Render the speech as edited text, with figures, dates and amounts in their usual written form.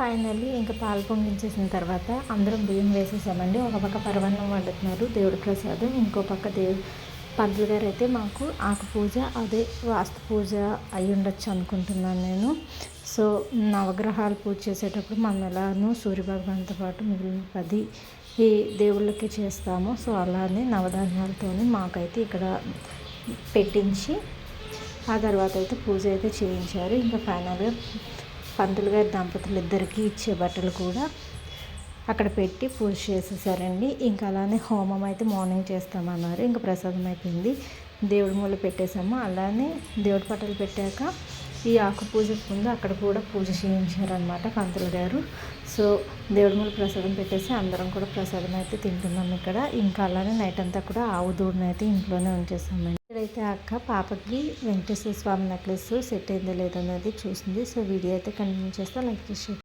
Finally ఇంకా పాలు పొంగించేసిన తర్వాత అందరం బియ్యం వేసేసామండి. ఒక పక్క పరమాన్నం వండుతున్నారు దేవుడి ప్రసాదం, ఇంకో పక్క పంతులు గారు అయితే మాకు ఆకు పూజ అదే వాస్తు పూజ అయి ఉండొచ్చు అనుకుంటున్నాను నేను. సో నవగ్రహాలు పూజ చేసేటప్పుడు మనం ఎలానో సూర్యభగవాన్తో పాటు మిగిలిన 10 ఈ దేవుళ్ళకి చేస్తాము. సో అలానే నవధాన్యాలతోని మాకైతే ఇక్కడ పెట్టించి ఆ తర్వాత అయితే పూజ అయితే చేయించారు. ఇంకా ఫైనల్గా పంతులు గారి దంపతులు ఇద్దరికి ఇచ్చే బట్టలు కూడా అక్కడ పెట్టి పూజ చేసేసారండి. ఇంకా అలానే హోమం అయితే మార్నింగ్ చేస్తామన్నారు. ఇంకా ప్రసాదం అయిపోయింది, దేవుడి మూల పెట్టేసాము. అలానే దేవుడి పట్టాలు పెట్టాక ఈ ఆకు పూజకు ముందు అక్కడ కూడా పూజ చేయించారనమాట పంతులు గారు. సో దేవుడి మూల ప్రసాదం పెట్టేసి అందరం కూడా ప్రసాదం అయితే తింటున్నాం ఇక్కడ. ఇంకా అలానే నైట్ అంతా కూడా ఆవు దూడని అయితే ఇంట్లోనే ఉంచేసామండి. ఇక్కడైతే అక్క పాపకి వెంకటేశ్వర స్వామి నెక్లెస్ సెట్ అయిందో లేదనేది చూసింది. సో వీడియో అయితే కంటిన్యూ చేస్తే లైక్ చేసి